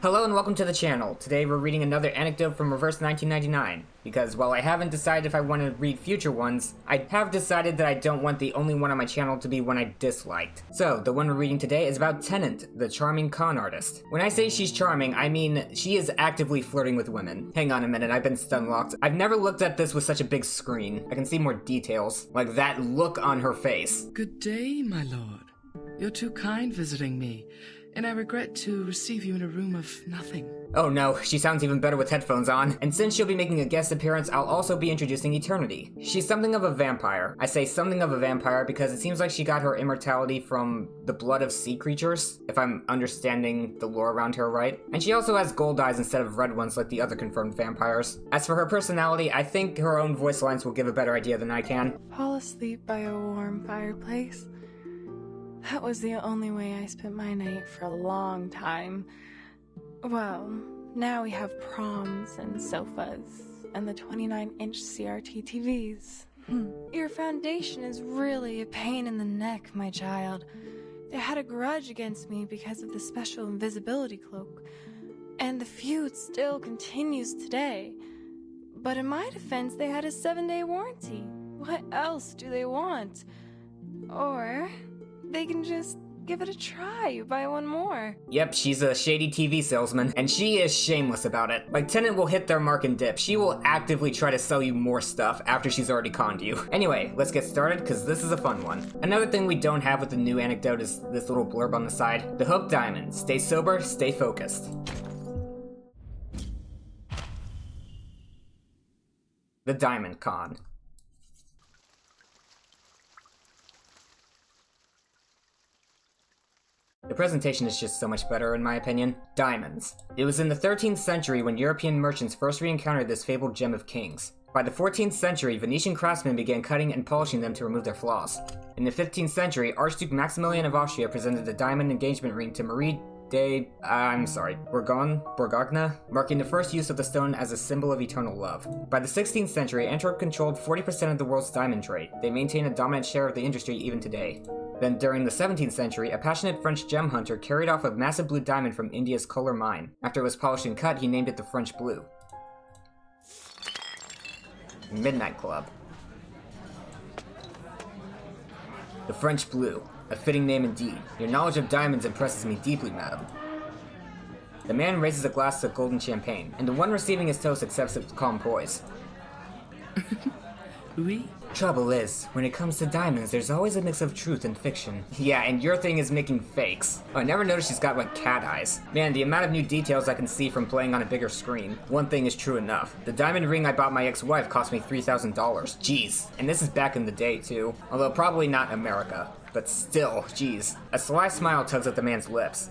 Hello and welcome to the channel. Today we're reading another anecdote from Reverse 1999, because while I haven't decided if I want to read future ones, I have decided that I don't want the only one on my channel to be one I disliked. So, the one we're reading today is about Tennant, the charming con artist. When I say she's charming, I mean she is actively flirting with women. Hang on a minute, I've been stun-locked. I've never looked at this with such a big screen. I can see more details, like that look on her face. Good day, my lord. You're too kind visiting me, and I regret to receive you in a room of nothing. Oh no, she sounds even better with headphones on. And since she'll be making a guest appearance, I'll also be introducing Eternity. She's something of a vampire. I say something of a vampire because it seems like she got her immortality from the blood of sea creatures, if I'm understanding the lore around her right. And she also has gold eyes instead of red ones like the other confirmed vampires. As for her personality, I think her own voice lines will give a better idea than I can. Fall asleep by a warm fireplace. That was the only way I spent my night for a long time. Well, now we have proms and sofas and the 29-inch CRT TVs. Your foundation is really a pain in the neck, my child. They had a grudge against me because of the special invisibility cloak, and the feud still continues today. But in my defense, they had a 7-day warranty. What else do they want? Or they can just give it a try, buy one more. Yep, she's a shady TV salesman, and she is shameless about it. Like, Tennant will hit their mark and dip. She will actively try to sell you more stuff after she's already conned you. Anyway, let's get started, because this is a fun one. Another thing we don't have with the new anecdote is this little blurb on the side. The Hook Diamond. Stay sober, stay focused. The Diamond Con. The presentation is just so much better in my opinion. Diamonds. It was in the 13th century when European merchants first re-encountered this fabled gem of kings. By the 14th century, Venetian craftsmen began cutting and polishing them to remove their flaws. In the 15th century, Archduke Maximilian of Austria presented the diamond engagement ring to Marie de Bourgogne, marking the first use of the stone as a symbol of eternal love. By the 16th century, Antwerp controlled 40% of the world's diamond trade. They maintain a dominant share of the industry even today. Then, during the 17th century, a passionate French gem hunter carried off a massive blue diamond from India's Kolar mine. After it was polished and cut, he named it the French Blue. Midnight Club. The French Blue. A fitting name indeed. Your knowledge of diamonds impresses me deeply, madam. The man raises a glass of golden champagne, and the one receiving his toast accepts it with calm poise. Oui? Trouble is, when it comes to diamonds, there's always a mix of truth and fiction. Yeah, and your thing is making fakes. Oh, I never noticed she's got, like, cat eyes. Man, the amount of new details I can see from playing on a bigger screen. One thing is true enough. The diamond ring I bought my ex-wife cost me $3,000. Jeez. And this is back in the day, too. Although probably not America. But still, jeez. A sly smile tugs at the man's lips.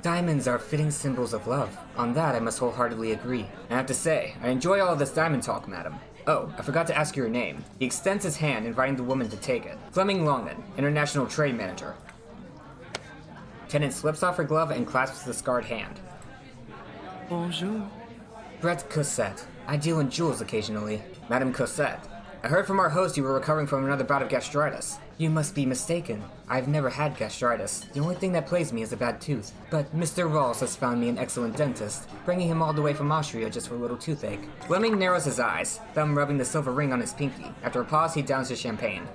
Diamonds are fitting symbols of love. On that, I must wholeheartedly agree. I have to say, I enjoy all of this diamond talk, madam. Oh, I forgot to ask your name. He extends his hand, inviting the woman to take it. Fleming Longman, International Trade Manager. Tennant slips off her glove and clasps the scarred hand. Bonjour. Brett Cosette. I deal in jewels occasionally. Madame Cosette. I heard from our host you were recovering from another bout of gastritis. You must be mistaken. I've never had gastritis. The only thing that plagues me is a bad tooth. But Mr. Rawls has found me an excellent dentist, bringing him all the way from Austria just for a little toothache. Fleming narrows his eyes, thumb rubbing the silver ring on his pinky. After a pause, he downs his champagne.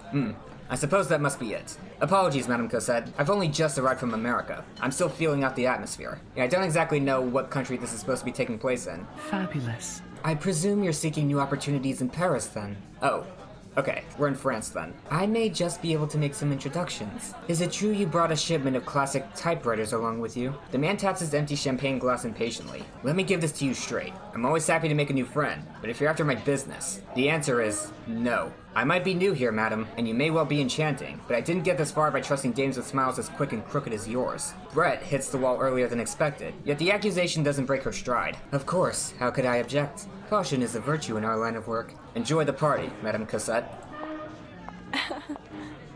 I suppose that must be it. Apologies, Madame Cosette. I've only just arrived from America. I'm still feeling out the atmosphere. Yeah, I don't exactly know what country this is supposed to be taking place in. Fabulous. I presume you're seeking new opportunities in Paris, then? Oh. Okay, we're in France then. I may just be able to make some introductions. Is it true you brought a shipment of classic typewriters along with you? The man taps his empty champagne glass impatiently. Let me give this to you straight. I'm always happy to make a new friend, but if you're after my business, the answer is no. I might be new here, madam, and you may well be enchanting, but I didn't get this far by trusting dames with smiles as quick and crooked as yours. Brett hits the wall earlier than expected, yet the accusation doesn't break her stride. Of course, how could I object? Caution is a virtue in our line of work. Enjoy the party, Madame Cosette.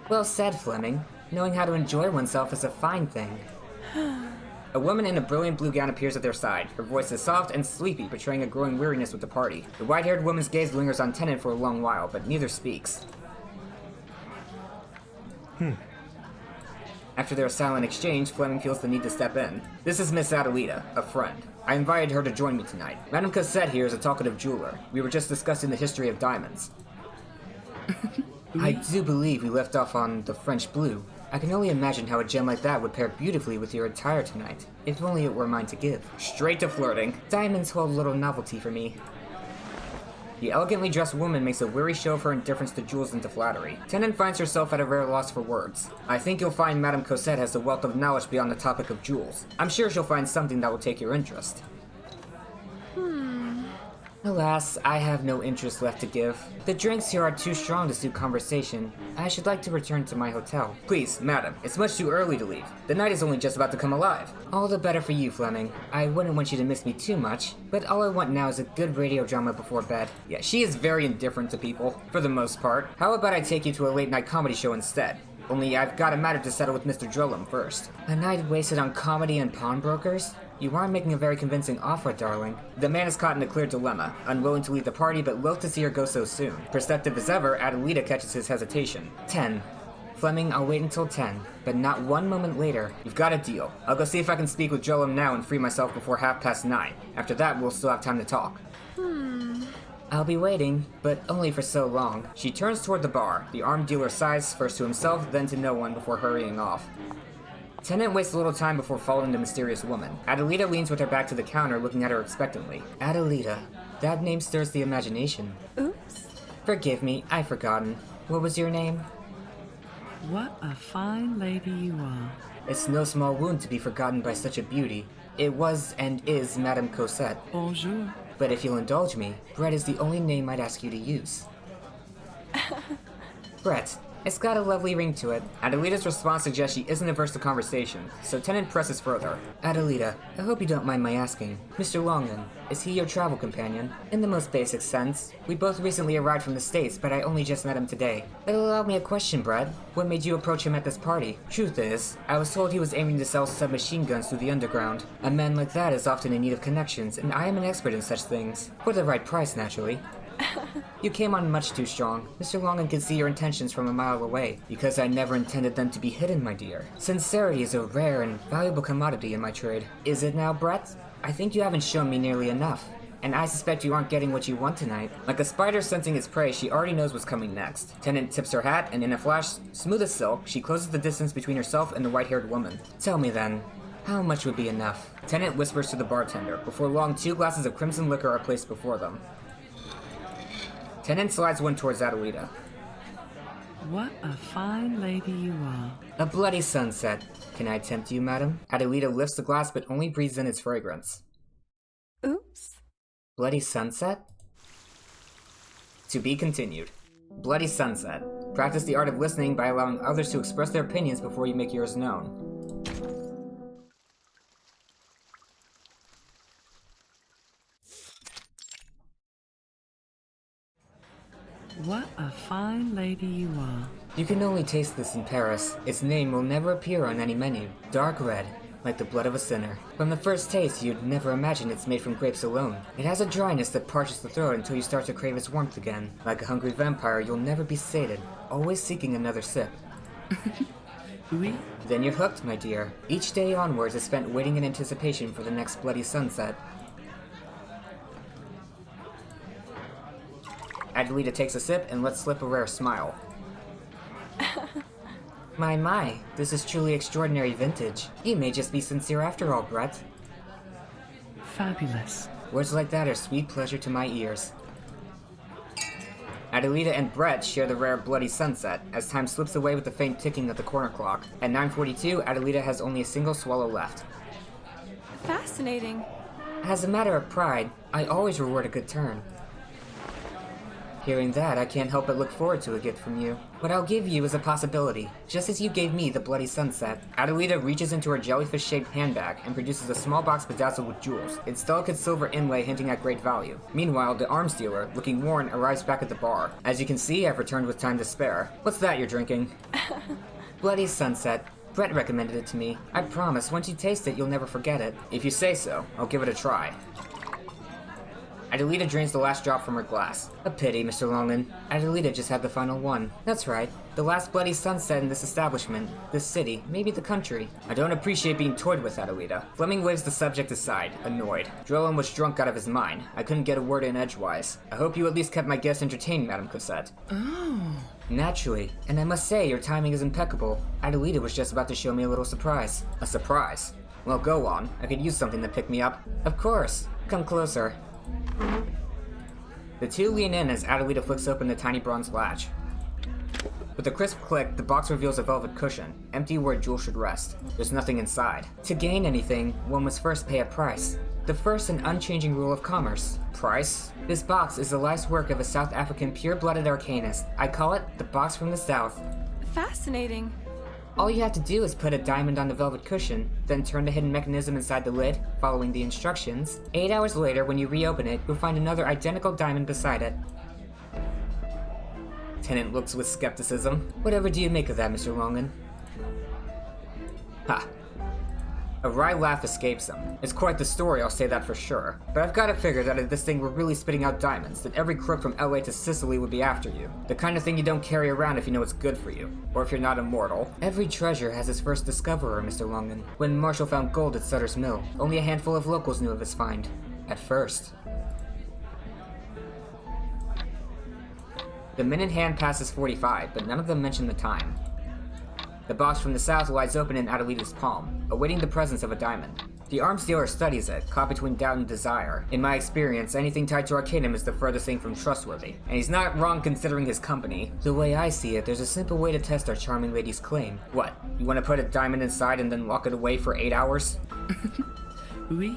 Well said, Fleming. Knowing how to enjoy oneself is a fine thing. A woman in a brilliant blue gown appears at their side. Her voice is soft and sleepy, betraying a growing weariness with the party. The white-haired woman's gaze lingers on Tennant for a long while, but neither speaks. After their silent exchange, Fleming feels the need to step in. This is Miss Adelita, a friend. I invited her to join me tonight. Madame Cosette here is a talkative jeweler. We were just discussing the history of diamonds. I do believe we left off on the French blue. I can only imagine how a gem like that would pair beautifully with your attire tonight, if only it were mine to give. Straight to flirting. Diamonds hold little novelty for me. The elegantly dressed woman makes a weary show of her indifference to jewels and to flattery. Tennant finds herself at a rare loss for words. I think you'll find Madame Cosette has a wealth of knowledge beyond the topic of jewels. I'm sure she'll find something that will take your interest. Alas, I have no interest left to give. The drinks here are too strong to suit conversation. I should like to return to my hotel. Please, madam, it's much too early to leave. The night is only just about to come alive. All the better for you, Fleming. I wouldn't want you to miss me too much, but all I want now is a good radio drama before bed. Yeah, she is very indifferent to people, for the most part. How about I take you to a late-night comedy show instead? Only I've got a matter to settle with Mr. Drillum first. A night wasted on comedy and pawnbrokers? You aren't making a very convincing offer, darling. The man is caught in a clear dilemma, unwilling to leave the party but loath to see her go so soon. Perceptive as ever, Adelita catches his hesitation. 10. Fleming, I'll wait until 10, but not 1 moment later. You've got a deal. I'll go see if I can speak with Drillum now and free myself before 9:30. After that, we'll still have time to talk. I'll be waiting, but only for so long. She turns toward the bar. The armed dealer sighs, first to himself, then to no one, before hurrying off. Tennant wastes a little time before following the mysterious woman. Adelita leans with her back to the counter, looking at her expectantly. Adelita. That name stirs the imagination. Oops. Forgive me, I've forgotten. What was your name? What a fine lady you are. It's no small wound to be forgotten by such a beauty. It was and is Madame Cosette. Bonjour. But if you'll indulge me, Brett is the only name I'd ask you to use. Brett. It's got a lovely ring to it. Adelita's response suggests she isn't averse to conversation, so Tennant presses further. Adelita, I hope you don't mind my asking. Mr. Longman, is he your travel companion? In the most basic sense. We both recently arrived from the States, but I only just met him today. But allow me a question, Brett. What made you approach him at this party? Truth is, I was told he was aiming to sell submachine guns through the underground. A man like that is often in need of connections, and I am an expert in such things. For the right price, naturally. You came on much too strong. Mr. Longan can see your intentions from a mile away, because I never intended them to be hidden, my dear. Sincerity is a rare and valuable commodity in my trade. Is it now, Brett? I think you haven't shown me nearly enough, and I suspect you aren't getting what you want tonight. Like a spider sensing its prey, she already knows what's coming next. Tennant tips her hat, and in a flash, smooth as silk, she closes the distance between herself and the white-haired woman. Tell me then, how much would be enough? Tennant whispers to the bartender. Before long, 2 glasses of crimson liquor are placed before them. Tennant slides one towards Adelita. What a fine lady you are. A bloody sunset. Can I tempt you, madam? Adelita lifts the glass but only breathes in its fragrance. Oops. Bloody sunset? To be continued. Bloody sunset. Practice the art of listening by allowing others to express their opinions before you make yours known. What a fine lady you are. You can only taste this in Paris. Its name will never appear on any menu. Dark red, like the blood of a sinner. From the first taste, you'd never imagine it's made from grapes alone. It has a dryness that parches the throat until you start to crave its warmth again. Like a hungry vampire, you'll never be sated, always seeking another sip. Oui. Then you're hooked, my dear. Each day onwards is spent waiting in anticipation for the next bloody sunset. Adelita takes a sip and lets slip a rare smile. My, this is truly extraordinary vintage. You may just be sincere after all, Brett. Fabulous. Words like that are sweet pleasure to my ears. Adelita and Brett share the rare bloody sunset, as time slips away with the faint ticking of the corner clock. At 9:42, Adelita has only a single swallow left. Fascinating. As a matter of pride, I always reward a good turn. Hearing that, I can't help but look forward to a gift from you. What I'll give you is a possibility, just as you gave me the bloody sunset. Adelita reaches into her jellyfish-shaped handbag and produces a small box bedazzled with jewels, its delicate silver inlay hinting at great value. Meanwhile, the arms dealer, looking worn, arrives back at the bar. As you can see, I've returned with time to spare. What's that you're drinking? Bloody sunset. Brett recommended it to me. I promise, once you taste it, you'll never forget it. If you say so, I'll give it a try. Adelita drains the last drop from her glass. A pity, Mr. Longman. Adelita just had the final one. That's right. The last bloody sunset in this establishment, this city, maybe the country. I don't appreciate being toyed with, Adelita. Fleming waves the subject aside, annoyed. Drellin was drunk out of his mind. I couldn't get a word in edgewise. I hope you at least kept my guests entertained, Madame Cosette. Oh. Naturally. And I must say, your timing is impeccable. Adelita was just about to show me a little surprise. A surprise? Well, go on. I could use something to pick me up. Of course. Come closer. The two lean in as Adelita flicks open the tiny bronze latch. With a crisp click, the box reveals a velvet cushion, empty where a jewel should rest. There's nothing inside. To gain anything, one must first pay a price. The first and unchanging rule of commerce. Price? This box is the life's work of a South African pure-blooded arcanist. I call it the box from the South. Fascinating. All you have to do is put a diamond on the velvet cushion, then turn the hidden mechanism inside the lid, following the instructions. 8 hours later, when you reopen it, you'll find another identical diamond beside it. Tennant looks with skepticism. Whatever do you make of that, Mr. Longman? Ha. A wry laugh escapes him. It's quite the story, I'll say that for sure. But I've got to figure that if this thing were really spitting out diamonds, then every crook from LA to Sicily would be after you. The kind of thing you don't carry around if you know it's good for you, or if you're not immortal. Every treasure has its first discoverer, Mr. Longman. When Marshall found gold at Sutter's Mill, only a handful of locals knew of his find. At first. The minute hand passes 45, but none of them mention the time. The box from the South lies open in Adelita's palm, awaiting the presence of a diamond. The arms dealer studies it, caught between doubt and desire. In my experience, anything tied to Arcanum is the furthest thing from trustworthy, and he's not wrong considering his company. The way I see it, there's a simple way to test our charming lady's claim. What, you want to put a diamond inside and then lock it away for 8 hours? Oui?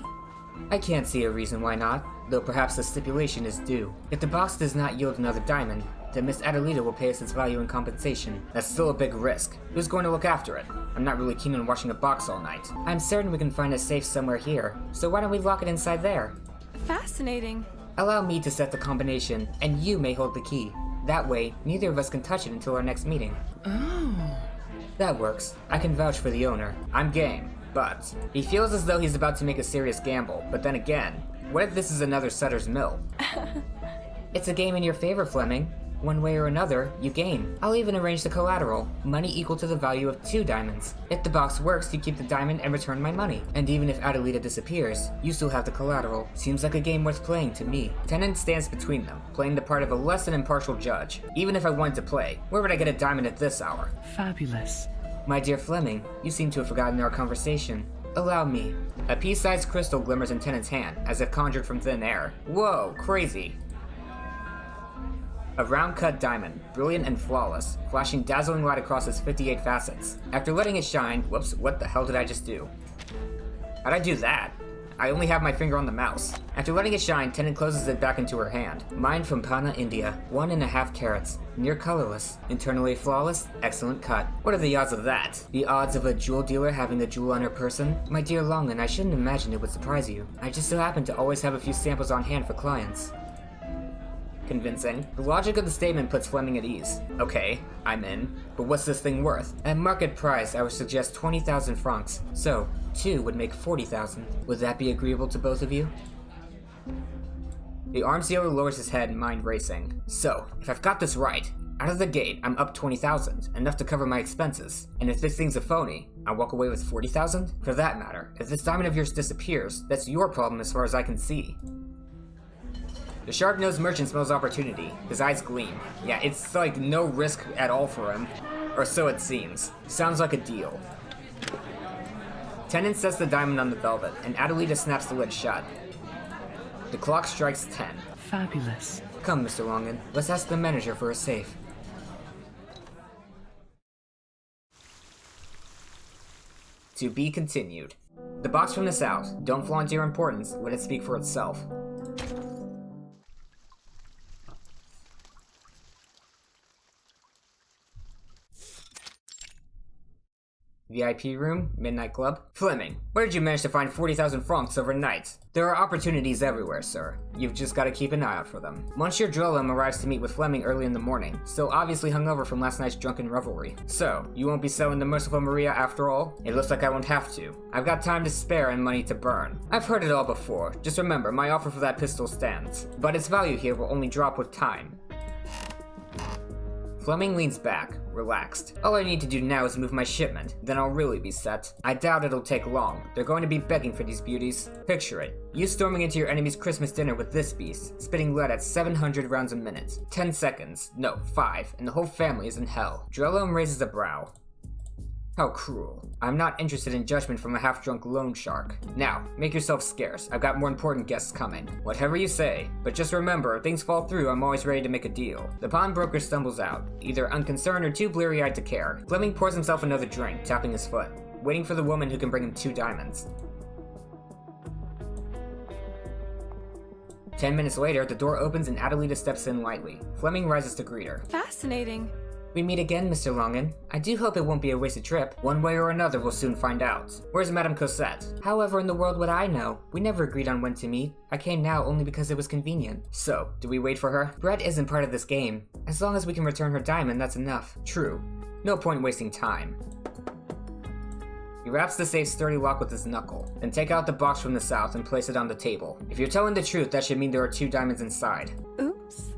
I can't see a reason why not, though perhaps the stipulation is due. If the box does not yield another diamond, then Miss Adelita will pay us its value in compensation. That's still a big risk. Who's going to look after it? I'm not really keen on watching a box all night. I'm certain we can find a safe somewhere here, so why don't we lock it inside there? Fascinating. Allow me to set the combination, and you may hold the key. That way, neither of us can touch it until our next meeting. Oh. That works. I can vouch for the owner. I'm game. But he feels as though he's about to make a serious gamble, but then again, what if this is another Sutter's Mill? It's a game in your favor, Fleming. One way or another, you gain. I'll even arrange the collateral, money equal to the value of 2 diamonds. If the box works, you keep the diamond and return my money. And even if Adelita disappears, you still have the collateral. Seems like a game worth playing to me. Tennant stands between them, playing the part of a less than impartial judge. Even if I wanted to play, where would I get a diamond at this hour? Fabulous. My dear Fleming, you seem to have forgotten our conversation. Allow me. A pea-sized crystal glimmers in Tennant's hand, as if conjured from thin air. Whoa, crazy. A round-cut diamond, brilliant and flawless, flashing dazzling light across its 58 facets. After letting it shine, whoops, what the hell did I just do? How'd I do that? I only have my finger on the mouse. After letting it shine, Tennant closes it back into her hand. Mine from Pana, India, 1.5 carats, near colorless, internally flawless, excellent cut. What are the odds of that? The odds of a jewel dealer having the jewel on her person? My dear Longman, I shouldn't imagine it would surprise you. I just so happen to always have a few samples on hand for clients. Convincing. The logic of the statement puts Fleming at ease. Okay, I'm in. But what's this thing worth? At market price, I would suggest 20,000 francs. So, 2 would make 40,000. Would that be agreeable to both of you? The arms dealer lowers his head, mind racing. So, if I've got this right, out of the gate, I'm up 20,000, enough to cover my expenses. And if this thing's a phony, I walk away with 40,000? For that matter, if this diamond of yours disappears, that's your problem as far as I can see. The sharp-nosed merchant smells opportunity. His eyes gleam. Yeah, it's like no risk at all for him. Or so it seems. Sounds like a deal. Tennant sets the diamond on the velvet, and Adelita snaps the lid shut. The clock strikes 10. Fabulous. Come, Mr. Longman, let's ask the manager for a safe. To be continued. The box from the South. Don't flaunt your importance, let it speak for itself. VIP room? Midnight club? Fleming, where did you manage to find 40,000 francs overnight? There are opportunities everywhere, sir. You've just got to keep an eye out for them. Monsieur Drellum arrives to meet with Fleming early in the morning, still obviously hungover from last night's drunken revelry. So, you won't be selling the Merciful Maria after all? It looks like I won't have to. I've got time to spare and money to burn. I've heard it all before. Just remember, my offer for that pistol stands. But its value here will only drop with time. Fleming leans back, relaxed. All I need to do now is move my shipment, then I'll really be set. I doubt it'll take long. They're going to be begging for these beauties. Picture it. You storming into your enemy's Christmas dinner with this beast, spitting lead at 700 rounds a minute. 10 seconds. No, 5. And the whole family is in hell. Drellum raises a brow. How cruel. I'm not interested in judgment from a half-drunk loan shark. Now, make yourself scarce. I've got more important guests coming. Whatever you say. But just remember, if things fall through, I'm always ready to make a deal. The pawnbroker stumbles out, either unconcerned or too bleary-eyed to care. Fleming pours himself another drink, tapping his foot, waiting for the woman who can bring him 2 diamonds. 10 minutes later, the door opens and Adelita steps in lightly. Fleming rises to greet her. Fascinating. We meet again, Mr. Longan. I do hope it won't be a wasted trip. One way or another, we'll soon find out. Where's Madame Cosette? However in the world would I know? We never agreed on when to meet. I came now only because it was convenient. So, do we wait for her? Brett isn't part of this game. As long as we can return her diamond, that's enough. True. No point wasting time. He wraps the safe's sturdy lock with his knuckle, then take out the box from the south and place it on the table. If you're telling the truth, that should mean there are 2 diamonds inside. Oops.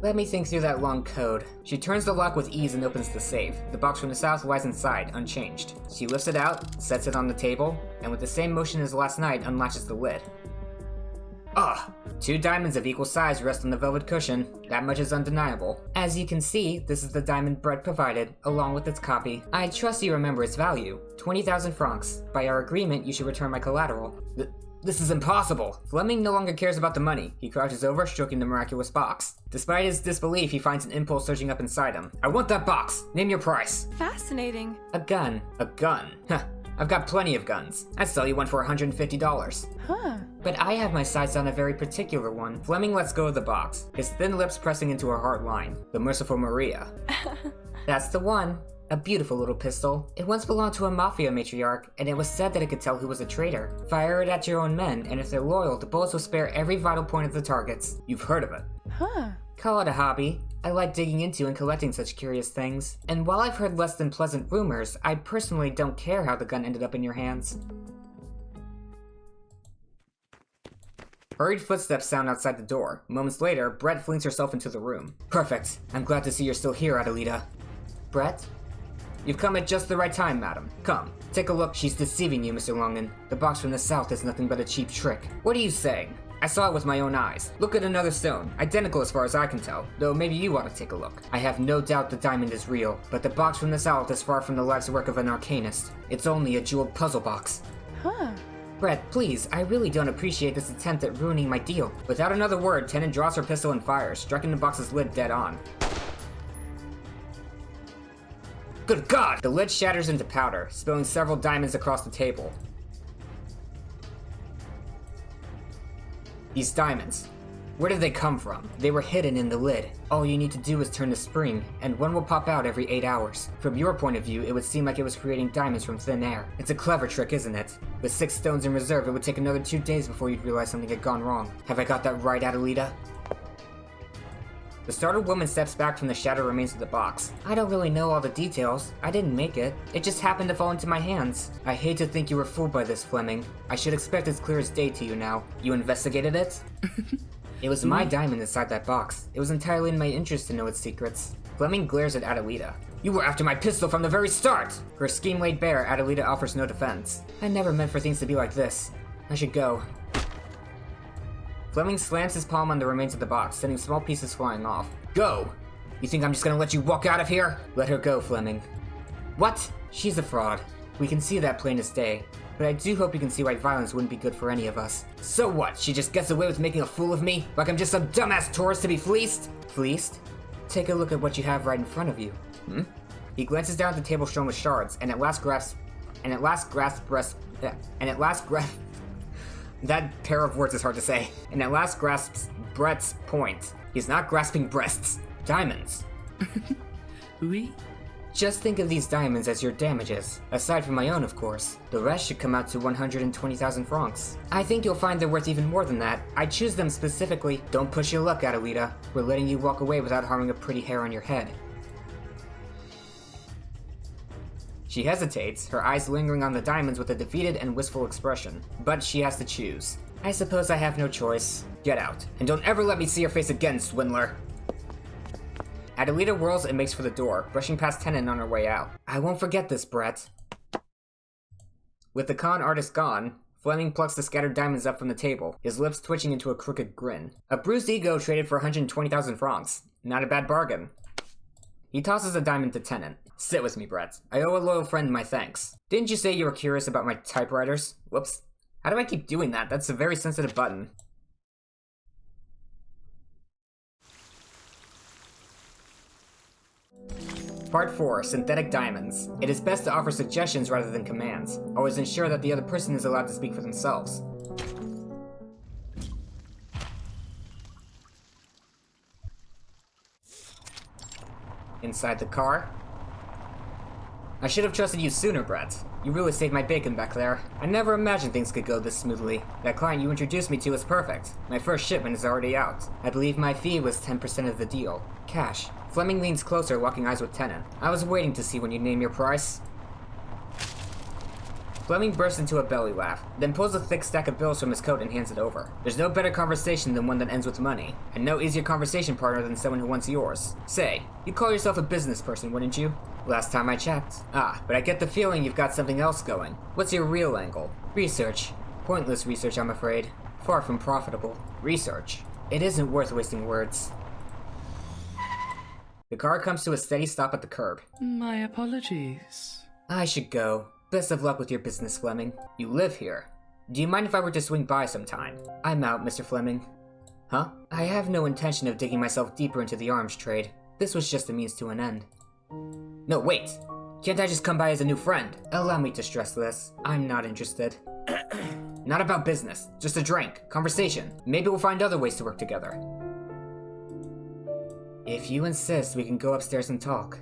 Let me think through that long code. She turns the lock with ease and opens the safe. The box from the south lies inside, unchanged. She lifts it out, sets it on the table, and with the same motion as last night, unlatches the lid. Ah! 2 diamonds of equal size rest on the velvet cushion. That much is undeniable. As you can see, this is the diamond Brett provided, along with its copy. I trust you remember its value. 20,000 francs. By our agreement, you should return my collateral. This is impossible! Fleming no longer cares about the money. He crouches over, stroking the miraculous box. Despite his disbelief, he finds an impulse surging up inside him. I want that box! Name your price! Fascinating. A gun. A gun? Huh. I've got plenty of guns. I'd sell you one for $150. Huh. But I have my sights on a very particular one. Fleming lets go of the box, his thin lips pressing into a hard line. The Merciful Maria. That's the one. A beautiful little pistol. It once belonged to a mafia matriarch, and it was said that it could tell who was a traitor. Fire it at your own men, and if they're loyal, the bullets will spare every vital point of the targets. You've heard of it. Huh. Call it a hobby. I like digging into and collecting such curious things. And while I've heard less than pleasant rumors, I personally don't care how the gun ended up in your hands. Hurried footsteps sound outside the door. Moments later, Brett flings herself into the room. Perfect. I'm glad to see you're still here, Adelita. Brett? You've come at just the right time, madam. Come, take a look. She's deceiving you, Mr. Longan. The box from the south is nothing but a cheap trick. What are you saying? I saw it with my own eyes. Look at another stone, identical as far as I can tell, though maybe you ought to take a look. I have no doubt the diamond is real, but the box from the south is far from the life's work of an arcanist. It's only a jeweled puzzle box. Huh. Brett, please, I really don't appreciate this attempt at ruining my deal. Without another word, Tennant draws her pistol and fires, striking the box's lid dead on. Good God! The lid shatters into powder, spilling several diamonds across the table. These diamonds. Where did they come from? They were hidden in the lid. All you need to do is turn the spring, and one will pop out every 8 hours. From your point of view, it would seem like it was creating diamonds from thin air. It's a clever trick, isn't it? With 6 stones in reserve, it would take another 2 days before you'd realize something had gone wrong. Have I got that right, Adelita? The startled woman steps back from the shattered remains of the box. I don't really know all the details. I didn't make it. It just happened to fall into my hands. I hate to think you were fooled by this, Fleming. I should expect it's clear as day to you now. You investigated it? It was my diamond inside that box. It was entirely in my interest to know its secrets. Fleming glares at Adelita. You were after my pistol from the very start! Her scheme laid bare, Adelita offers no defense. I never meant for things to be like this. I should go. Fleming slams his palm on the remains of the box, sending small pieces flying off. Go! You think I'm just gonna let you walk out of here? Let her go, Fleming. What? She's a fraud. We can see that plain as day. But I do hope you can see why violence wouldn't be good for any of us. So what? She just gets away with making a fool of me? Like I'm just some dumbass tourist to be fleeced? Fleeced? Take a look at what you have right in front of you. He glances down at the table strewn with shards, and at last grasps that pair of words is hard to say. And at last grasps Brett's point. He's not grasping breasts. Diamonds. Oui? Just think of these diamonds as your damages. Aside from my own, of course. The rest should come out to 120,000 francs. I think you'll find they're worth even more than that. I choose them specifically. Don't push your luck, Adelita. We're letting you walk away without harming a pretty hair on your head. She hesitates, her eyes lingering on the diamonds with a defeated and wistful expression. But she has to choose. I suppose I have no choice. Get out. And don't ever let me see your face again, swindler. Adelita whirls and makes for the door, brushing past Tennant on her way out. I won't forget this, Brett. With the con artist gone, Fleming plucks the scattered diamonds up from the table, his lips twitching into a crooked grin. A bruised ego traded for 120,000 francs. Not a bad bargain. He tosses a diamond to Tennant. Sit with me, Brett. I owe a loyal friend my thanks. Didn't you say you were curious about my typewriters? Whoops. How do I keep doing that? That's a very sensitive button. Part 4. Synthetic Diamonds. It is best to offer suggestions rather than commands. Always ensure that the other person is allowed to speak for themselves. Inside the car. I should have trusted you sooner, Brett. You really saved my bacon back there. I never imagined things could go this smoothly. That client you introduced me to is perfect. My first shipment is already out. I believe my fee was 10% of the deal. Cash. Fleming leans closer, locking eyes with Tennant. I was waiting to see when you name your price. Fleming bursts into a belly laugh, then pulls a thick stack of bills from his coat and hands it over. There's no better conversation than one that ends with money, and no easier conversation partner than someone who wants yours. Say, you'd call yourself a business person, wouldn't you? Last time I checked. Ah, but I get the feeling you've got something else going. What's your real angle? Research. Pointless research, I'm afraid. Far from profitable. Research. It isn't worth wasting words. The car comes to a steady stop at the curb. My apologies. I should go. Best of luck with your business, Fleming. You live here. Do you mind if I were to swing by sometime? I'm out, Mr. Fleming. Huh? I have no intention of digging myself deeper into the arms trade. This was just a means to an end. No, wait! Can't I just come by as a new friend? Allow me to stress this. I'm not interested. Not about business. Just a drink. Conversation. Maybe we'll find other ways to work together. If you insist, we can go upstairs and talk.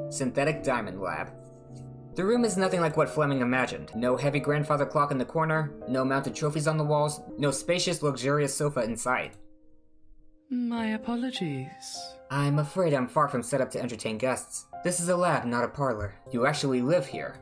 Synthetic Diamond Lab. The room is nothing like what Fleming imagined. No heavy grandfather clock in the corner, no mounted trophies on the walls, no spacious, luxurious sofa in sight. My apologies. I'm afraid I'm far from set up to entertain guests. This is a lab, not a parlor. You actually live here.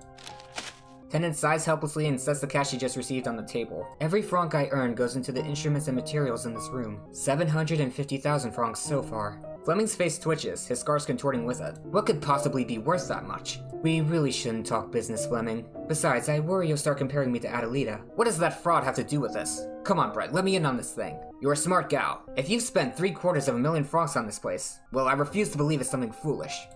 Tennant sighs helplessly and sets the cash he just received on the table. Every franc I earn goes into the instruments and materials in this room. 750,000 francs so far. Fleming's face twitches, his scars contorting with it. What could possibly be worth that much? We really shouldn't talk business, Fleming. Besides, I worry you'll start comparing me to Adelita. What does that fraud have to do with this? Come on, Brett, let me in on this thing. You're a smart gal. If you've spent 750,000 francs on this place, well, I refuse to believe it's something foolish.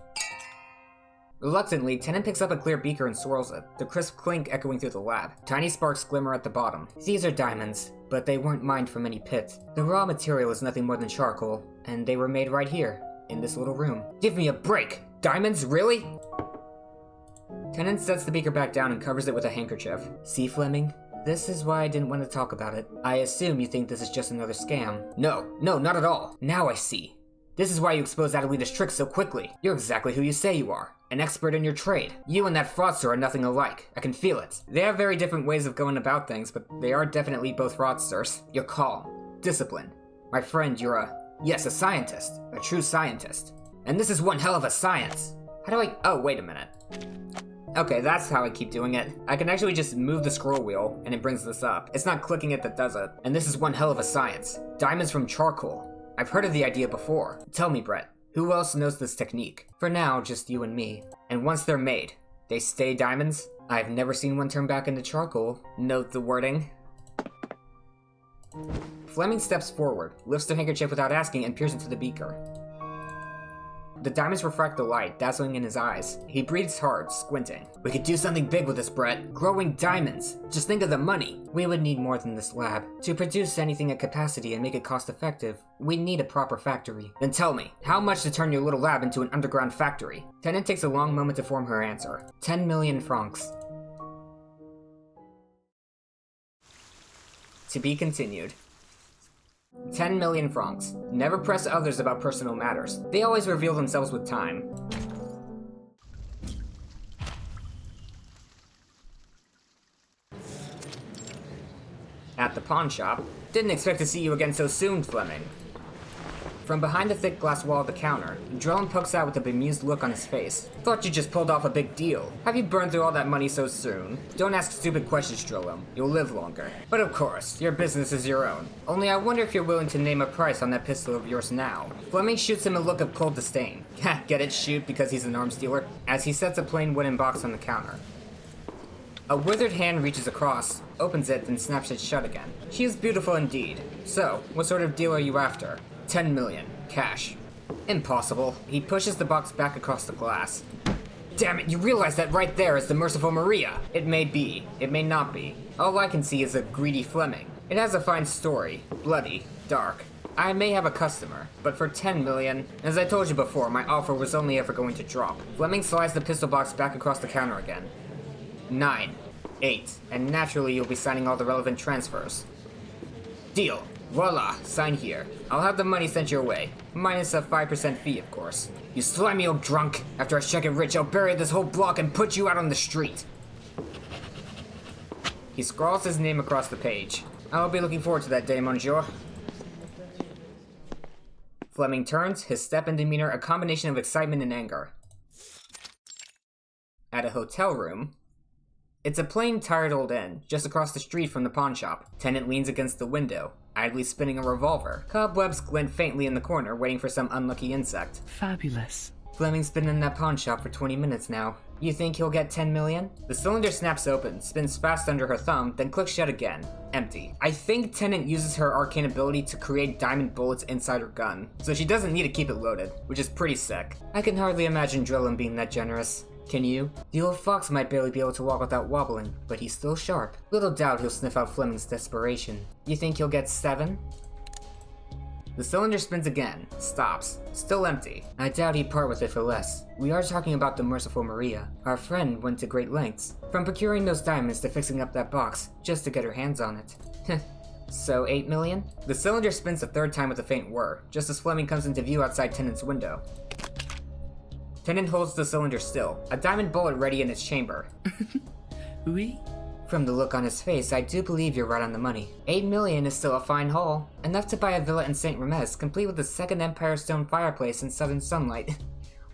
Reluctantly, Tennant picks up a clear beaker and swirls it, the crisp clink echoing through the lab. Tiny sparks glimmer at the bottom. These are diamonds, but they weren't mined from any pit. The raw material is nothing more than charcoal, and they were made right here, in this little room. Give me a break! Diamonds, really? Tennant sets the beaker back down and covers it with a handkerchief. See, Fleming? This is why I didn't want to talk about it. I assume you think this is just another scam. No, not at all. Now I see. This is why you exposed Adelita's tricks so quickly. You're exactly who you say you are. An expert in your trade. You and that fraudster are nothing alike. I can feel it. They have very different ways of going about things, but they are definitely both fraudsters. You're calm. Disciplined. My friend, you're a scientist. A true scientist. And this is one hell of a science. How do I... Oh, wait a minute. Okay, that's how I keep doing it. I can actually just move the scroll wheel, and it brings this up. It's not clicking it that does it. And this is one hell of a science. Diamonds from charcoal. I've heard of the idea before. Tell me, Brett, who else knows this technique? For now, just you and me. And once they're made, they stay diamonds? I've never seen one turn back into charcoal. Note the wording. Fleming steps forward, lifts the handkerchief without asking, and peers into the beaker. The diamonds refract the light, dazzling in his eyes. He breathes hard, squinting. We could do something big with this, Brett. Growing diamonds. Just think of the money. We would need more than this lab. To produce anything at capacity and make it cost-effective, we need a proper factory. Then tell me, how much to turn your little lab into an underground factory? Tennant takes a long moment to form her answer. 10 million francs. To be continued. 10 million francs. Never press others about personal matters. They always reveal themselves with time. At the pawn shop. Didn't expect to see you again so soon, Fleming. From behind the thick glass wall of the counter, Drellin pokes out with a bemused look on his face. Thought you just pulled off a big deal. Have you burned through all that money so soon? Don't ask stupid questions, Drellin. You'll live longer. But of course, your business is your own. Only I wonder if you're willing to name a price on that pistol of yours now. Fleming shoots him a look of cold disdain. Ha, get it, shoot, because he's an arms dealer? As he sets a plain wooden box on the counter. A withered hand reaches across, opens it, then snaps it shut again. She is beautiful indeed. So, what sort of deal are you after? 10 million. Cash. Impossible. He pushes the box back across the glass. Damn it, you realize that right there is the merciful Maria. It may be. It may not be. All I can see is a greedy Fleming. It has a fine story. Bloody. Dark. I may have a customer, but for 10 million, as I told you before, my offer was only ever going to drop. Fleming slides the pistol box back across the counter again. 9. 8. And naturally you'll be signing all the relevant transfers. Deal. Voila, sign here. I'll have the money sent your way. Minus a 5% fee, of course. You slimy old drunk. After I check it rich, I'll bury this whole block and put you out on the street. He scrawls his name across the page. I'll be looking forward to that day, monsieur. Fleming turns, his step and demeanor a combination of excitement and anger. At a hotel room, it's a plain, tired old inn, just across the street from the pawn shop. Tennant leans against the window, idly spinning a revolver. Cobwebs glint faintly in the corner, waiting for some unlucky insect. Fabulous. Fleming's been in that pawn shop for 20 minutes now. You think he'll get 10 million? The cylinder snaps open, spins fast under her thumb, then clicks shut again. Empty. I think Tennant uses her arcane ability to create diamond bullets inside her gun, so she doesn't need to keep it loaded, which is pretty sick. I can hardly imagine Drellin being that generous. Can you? The old fox might barely be able to walk without wobbling, but he's still sharp. Little doubt he'll sniff out Fleming's desperation. You think he'll get 7? The cylinder spins again, stops, still empty. I doubt he'd part with it for less. We are talking about the merciful Maria. Our friend went to great lengths, from procuring those diamonds to fixing up that box, just to get her hands on it. So 8 million? The cylinder spins a third time with a faint whir, just as Fleming comes into view outside Tennant's window. Tennant holds the cylinder still, a diamond bullet ready in its chamber. Oui? From the look on his face, I do believe you're right on the money. 8 million is still a fine haul. Enough to buy a villa in St. Remez, complete with a second Empire stone fireplace and southern sunlight.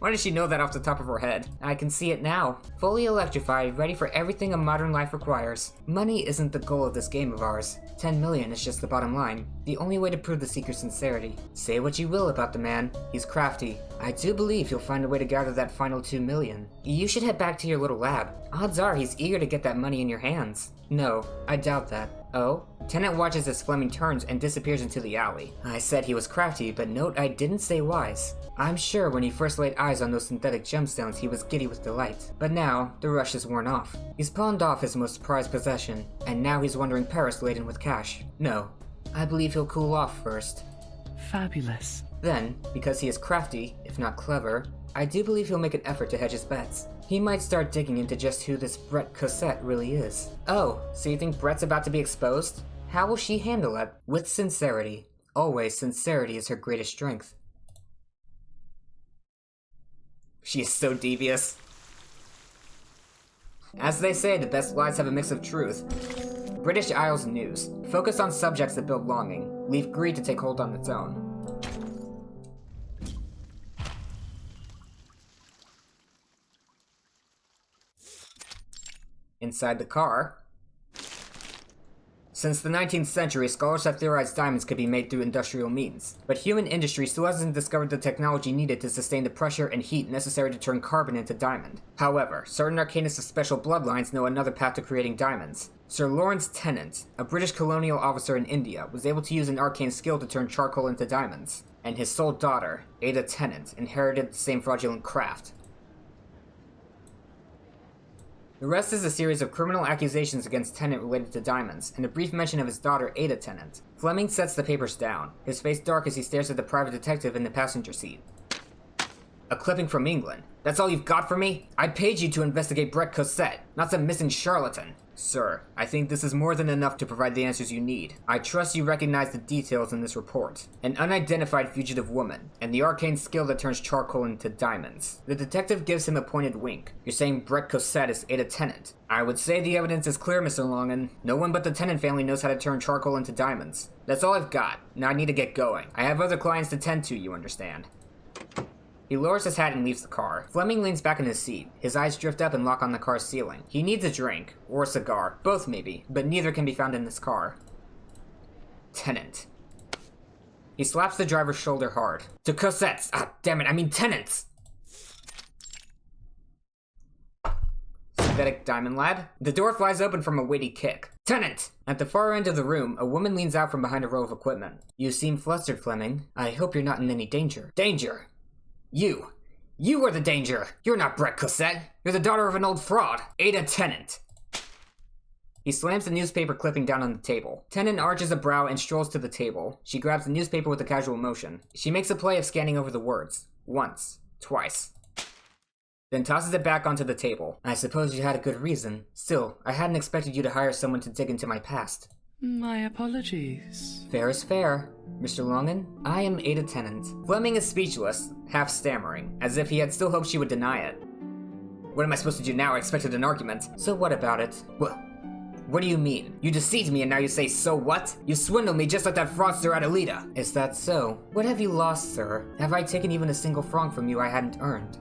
Why does she know that off the top of her head? I can see it now. Fully electrified, ready for everything a modern life requires. Money isn't the goal of this game of ours. 10 million is just the bottom line. The only way to prove the seeker's sincerity. Say what you will about the man. He's crafty. I do believe he'll find a way to gather that final 2 million. You should head back to your little lab. Odds are he's eager to get that money in your hands. No, I doubt that. Oh? Tennant watches as Fleming turns and disappears into the alley. I said he was crafty, but note I didn't say wise. I'm sure when he first laid eyes on those synthetic gemstones he was giddy with delight. But now, the rush is worn off. He's pawned off his most prized possession, and now he's wandering Paris laden with cash. No, I believe he'll cool off first. Fabulous. Then, because he is crafty, if not clever, I do believe he'll make an effort to hedge his bets. He might start digging into just who this Brett Cosette really is. Oh, so you think Brett's about to be exposed? How will she handle it? With sincerity. Always, sincerity is her greatest strength. She is so devious. As they say, the best lies have a mix of truth. British Isles News. Focus on subjects that build longing. Leave greed to take hold on its own. Inside the car. Since the 19th century, scholars have theorized diamonds could be made through industrial means, but human industry still hasn't discovered the technology needed to sustain the pressure and heat necessary to turn carbon into diamond. However, certain arcanists of special bloodlines know another path to creating diamonds. Sir Lawrence Tennant, a British colonial officer in India, was able to use an arcane skill to turn charcoal into diamonds, and his sole daughter, Ada Tennant, inherited the same fraudulent craft. The rest is a series of criminal accusations against Tennant related to diamonds, and a brief mention of his daughter, Ada Tennant. Fleming sets the papers down, his face dark as he stares at the private detective in the passenger seat. A clipping from England. That's all you've got for me? I paid you to investigate Brett Cosette, not some missing charlatan. Sir, I think this is more than enough to provide the answers you need. I trust you recognize the details in this report. An unidentified fugitive woman, and the arcane skill that turns charcoal into diamonds. The detective gives him a pointed wink. You're saying Brett Cosette is Ada Tennant. I would say the evidence is clear, Mr. Longan. No one but the Tennant family knows how to turn charcoal into diamonds. That's all I've got. Now I need to get going. I have other clients to tend to, you understand. He lowers his hat and leaves the car. Fleming leans back in his seat. His eyes drift up and lock on the car's ceiling. He needs a drink, or a cigar. Both maybe, but neither can be found in this car. Tennant. He slaps the driver's shoulder hard. To Cosette's! Ah, damn it, I mean Tennant's! Synthetic Diamond Lab? The door flies open from a weighty kick. Tennant! At the far end of the room, a woman leans out from behind a row of equipment. You seem flustered, Fleming. I hope you're not in any danger. Danger? You are the danger! You're not Brett Cosette! You're the daughter of an old fraud! Ada Tennant! He slams the newspaper clipping down on the table. Tennant arches a brow and strolls to the table. She grabs the newspaper with a casual motion. She makes a play of scanning over the words. Once. Twice. Then tosses it back onto the table. I suppose you had a good reason. Still, I hadn't expected you to hire someone to dig into my past. My apologies. Fair is fair. Mr. Longan, I am Ada Tennant. Fleming is speechless, half stammering, as if he had still hoped she would deny it. What am I supposed to do now? I expected an argument. So what about it? Well, what do you mean? You deceived me and now you say, so what? You swindled me just like that fraudster Adelita. Is that so? What have you lost, sir? Have I taken even a single franc from you I hadn't earned?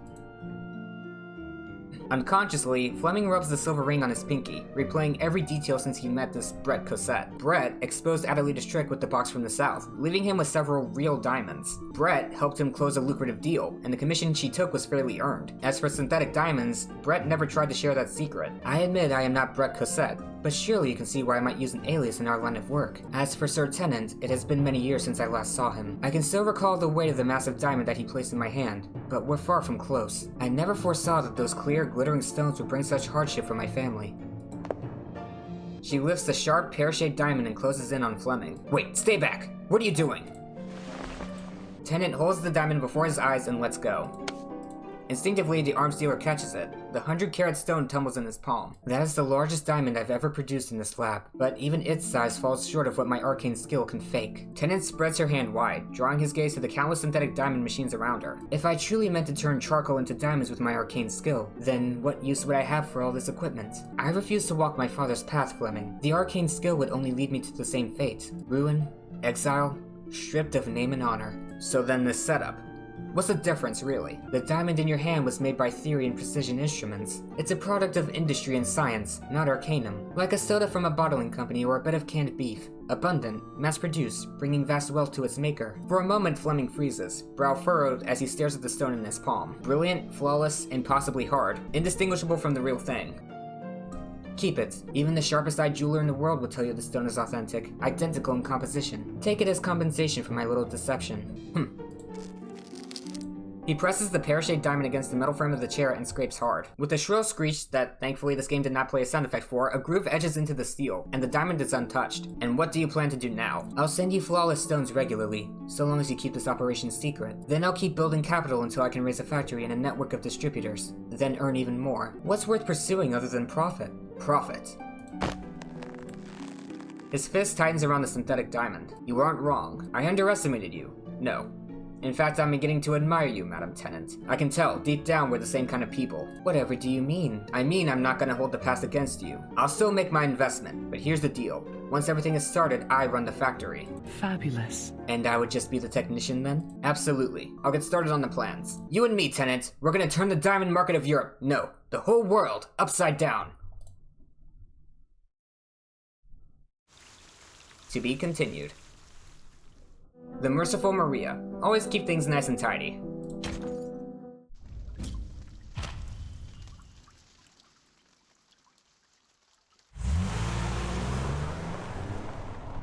Unconsciously, Fleming rubs the silver ring on his pinky, replaying every detail since he met this Brett Cosette. Brett exposed Adelita's trick with the box from the south, leaving him with several real diamonds. Brett helped him close a lucrative deal, and the commission she took was fairly earned. As for synthetic diamonds, Brett never tried to share that secret. I admit I am not Brett Cosette, but surely you can see why I might use an alias in our line of work. As for Sir Tennant, it has been many years since I last saw him. I can still recall the weight of the massive diamond that he placed in my hand, but we're far from close. I never foresaw that those clear, glittering stones would bring such hardship for my family. She lifts the sharp, pear-shaped diamond and closes in on Fleming. Wait, stay back! What are you doing? Tennant holds the diamond before his eyes and lets go. Instinctively, the arms dealer catches it. The 100-carat stone tumbles in his palm. That is the largest diamond I've ever produced in this lab, but even its size falls short of what my arcane skill can fake. Tennant spreads her hand wide, drawing his gaze to the countless synthetic diamond machines around her. If I truly meant to turn charcoal into diamonds with my arcane skill, then what use would I have for all this equipment? I refuse to walk my father's path, Fleming. The arcane skill would only lead me to the same fate. Ruin, exile, stripped of name and honor. So then this setup. What's the difference, really? The diamond in your hand was made by theory and precision instruments. It's a product of industry and science, not arcanum. Like a soda from a bottling company or a bit of canned beef. Abundant, mass-produced, bringing vast wealth to its maker. For a moment, Fleming freezes, brow furrowed as he stares at the stone in his palm. Brilliant, flawless, impossibly hard. Indistinguishable from the real thing. Keep it. Even the sharpest-eyed jeweler in the world would tell you the stone is authentic, identical in composition. Take it as compensation for my little deception. He presses the pear-shaped diamond against the metal frame of the chair and scrapes hard. With a shrill screech that, thankfully, this game did not play a sound effect for, a groove edges into the steel, and the diamond is untouched. And what do you plan to do now? I'll send you flawless stones regularly, so long as you keep this operation secret. Then I'll keep building capital until I can raise a factory and a network of distributors, then earn even more. What's worth pursuing other than profit? Profit. His fist tightens around the synthetic diamond. You aren't wrong. I underestimated you. No. In fact, I'm beginning to admire you, Madam Tennant. I can tell, deep down, we're the same kind of people. Whatever do you mean? I mean I'm not gonna hold the past against you. I'll still make my investment, but here's the deal. Once everything is started, I run the factory. Fabulous. And I would just be the technician then? Absolutely. I'll get started on the plans. You and me, Tennant, we're gonna turn the diamond market of Europe, no, the whole world, upside down. To be continued. The merciful Maria. Always keep things nice and tidy.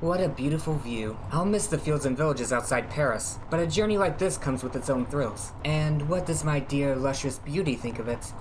What a beautiful view. I'll miss the fields and villages outside Paris, but a journey like this comes with its own thrills. And what does my dear, luscious beauty think of it?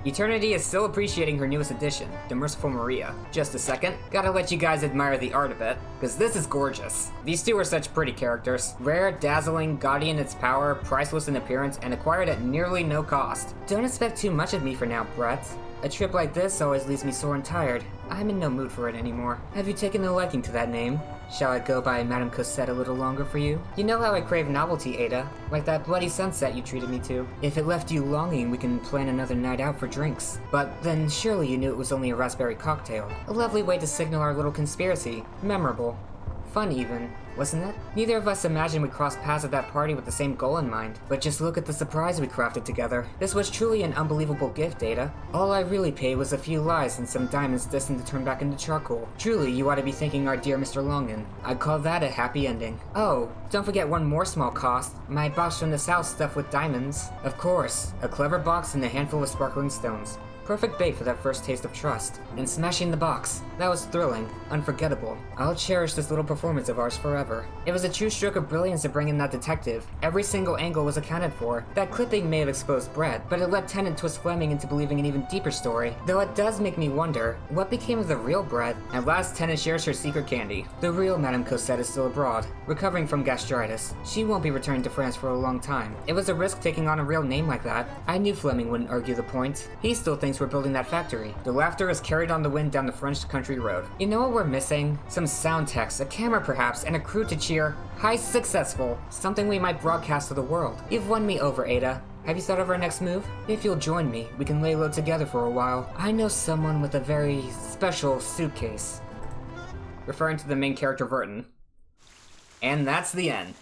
Eternity is still appreciating her newest addition, the Merciful Maria. Just a second, gotta let you guys admire the art a bit, because this is gorgeous. These two are such pretty characters. Rare, dazzling, gaudy in its power, priceless in appearance, and acquired at nearly no cost. Don't expect too much of me for now, Brett. A trip like this always leaves me sore and tired. I'm in no mood for it anymore. Have you taken a liking to that name? Shall I go by Madame Cosette a little longer for you? You know how I crave novelty, Ada. Like that bloody sunset you treated me to. If it left you longing, we can plan another night out for drinks. But then surely you knew it was only a raspberry cocktail. A lovely way to signal our little conspiracy. Memorable. Fun even, wasn't it? Neither of us imagined we'd cross paths at that party with the same goal in mind, but just look at the surprise we crafted together. This was truly an unbelievable gift, Ada. All I really paid was a few lies and some diamonds destined to turn back into charcoal. Truly, you ought to be thanking our dear Mr. Longan. I'd call that a happy ending. Oh, don't forget one more small cost, my box from the south stuffed with diamonds. Of course, a clever box and a handful of sparkling stones. Perfect bait for that first taste of trust. And smashing the box. That was thrilling. Unforgettable. I'll cherish this little performance of ours forever. It was a true stroke of brilliance to bring in that detective. Every single angle was accounted for. That clipping may have exposed Brett, but it let Tennant twist Fleming into believing an even deeper story. Though it does make me wonder, what became of the real Brett? At last, Tennant shares her secret candy. The real Madame Cosette is still abroad, recovering from gastritis. She won't be returning to France for a long time. It was a risk taking on a real name like that. I knew Fleming wouldn't argue the point. He still thinks we're building that factory. The laughter is carried on the wind down the French country road. You know what we're missing? Some sound techs, a camera perhaps, and a crew to cheer, "Hi, successful!" Something we might broadcast to the world. You've won me over, Ada. Have you thought of our next move? If you'll join me, we can lay low together for a while. I know someone with a very special suitcase. Referring to the main character, Verton. And that's the end.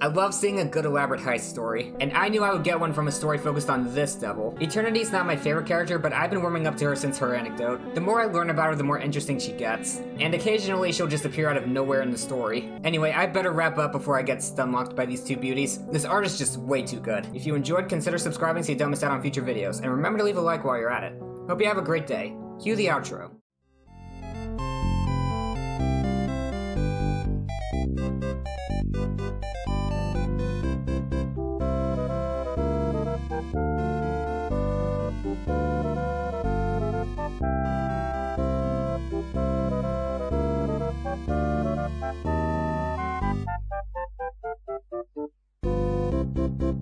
I love seeing a good elaborate heist story, and I knew I would get one from a story focused on this devil. Eternity's not my favorite character, but I've been warming up to her since her anecdote. The more I learn about her, the more interesting she gets. And occasionally she'll just appear out of nowhere in the story. Anyway, I better wrap up before I get stunlocked by these two beauties. This art is just way too good. If you enjoyed, consider subscribing so you don't miss out on future videos, and remember to leave a like while you're at it. Hope you have a great day. Cue the outro.